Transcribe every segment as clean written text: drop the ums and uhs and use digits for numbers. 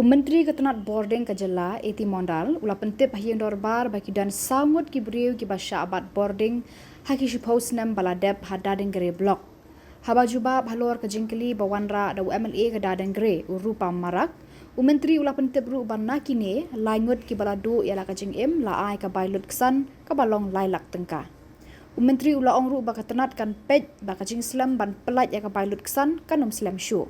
Menteri Ketenat Bording Khubor eti mondal ula pentip hayang dorbar bagi dan Sawngut Kibriu Kiba Shah abad Bording haki shipos nem baladep ha Dadenggre blok. Haba juba bhalor ke jingkeli bawanra da MLA ke Dadenggre urupa marak. Menteri ula pentip ru ban nakine laingut ki baladu ialah ke jingim la ai ke bailut kesan ke balong lailak tengka. Menteri ula ongru ba ketenat kan pej ba ke jing slam ban pelat ya ke bailut kesan kanum slam show.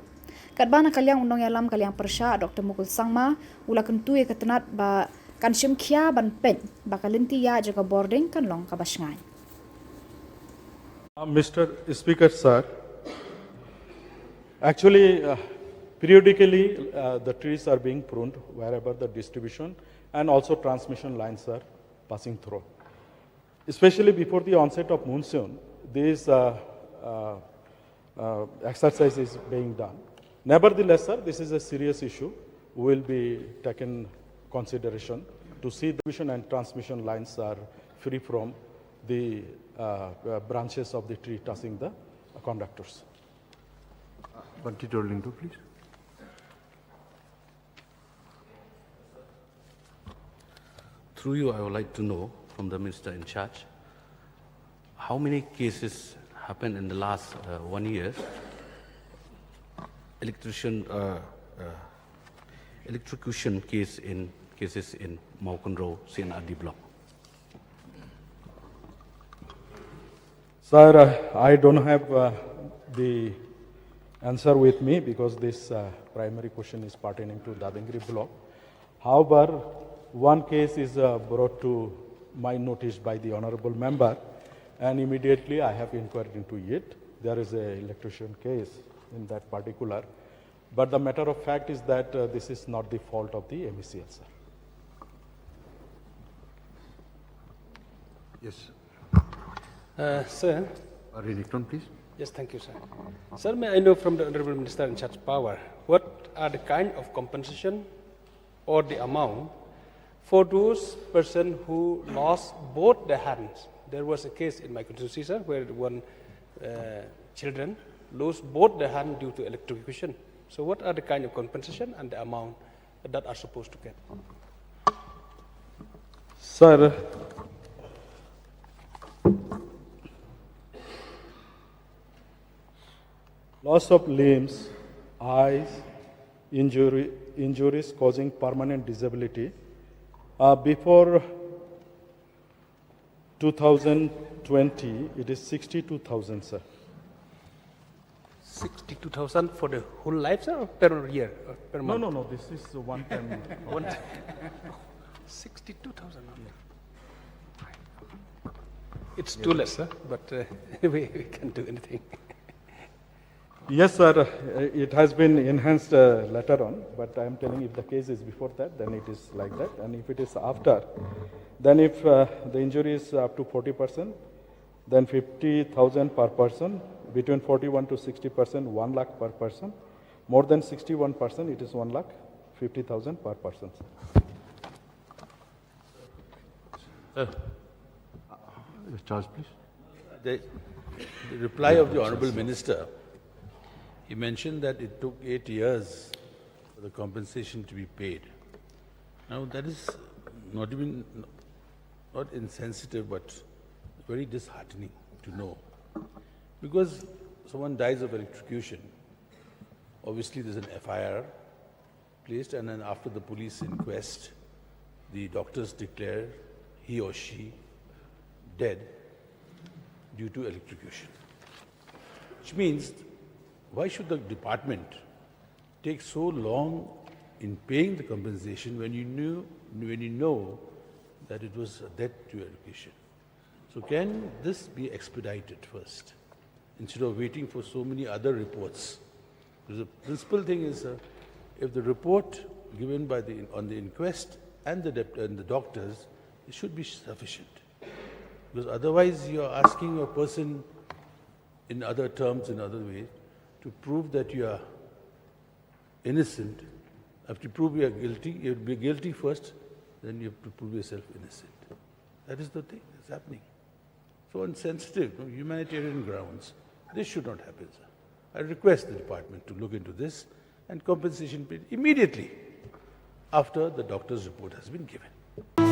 Kadbana kaliang undang yalam kaliang persya Dr. Mukul Sangma ula kentu ya ketenat ba kan syimkhia ban pen ba kalinti ya jaga Bording kan long kabasngai. Mr. Speaker, sir, actually periodically the trees are being pruned wherever the distribution and also transmission lines are passing through. Especially before the onset of monsoon, this exercise is being done. Nevertheless, sir, this is a serious issue. Will be taken consideration to see the distribution and transmission lines are free from the branches of the tree touching the conductors. Lindo, please. Through you, I would like to know from the Minister in charge, how many cases happened in the last 1 year? Electrocution cases in Maukonro CNRD block. Sir, I don't have the answer with me because this primary question is pertaining to Dadenggre block. However, one case is brought to my notice by the honorable member, and immediately I have inquired into it. There is an electrocution case in that particular, but the matter of fact is that this is not the fault of the MECL, sir. Yes. Sir. Electron, please. Yes, thank you, sir. Sir, may I know from the Honorable Minister in charge of power, what are the kind of compensation or the amount for those person who lost both their hands? There was a case in my constituency, sir, where one children lost both their hand due to electrocution. So what are the kind of compensation and the amount that are supposed to get? Sir, loss of limbs, eyes, injuries causing permanent disability. Before 2020, it is 62,000, sir. 62,000 for the whole life, sir, or per year, or per month? No, this is one time. 62,000. It's too less, sir, but anyway, we can't do anything. Yes, sir, it has been enhanced later on, but I am telling if the case is before that, then it is like that. And if it is after, then if the injury is up to 40%, then 50,000 per person, between 41 to 60%, 1 lakh per person. More than 61%, it is 1 lakh 50,000 per person. Charles, please. The reply of the Honourable Minister, he mentioned that it took 8 years for the compensation to be paid. Now that is not insensitive, but very disheartening to know. Because someone dies of electrocution, obviously there's an FIR placed, and then after the police inquest, the doctors declare he or she dead due to electrocution. Which means, why should the department take so long in paying the compensation when you know that it was a death to electrocution? So can this be expedited first, instead of waiting for so many other reports? Because the principal thing is, if the report given by on the inquest and the doctors, it should be sufficient. Because otherwise you are asking a person in other terms, in other ways, to prove that you are innocent. If you prove you are guilty, you have to be guilty first, then you have to prove yourself innocent. That is the thing that's happening. So on sensitive, humanitarian grounds, this should not happen, sir. I request the department to look into this and compensation paid immediately. after the doctor's report has been given.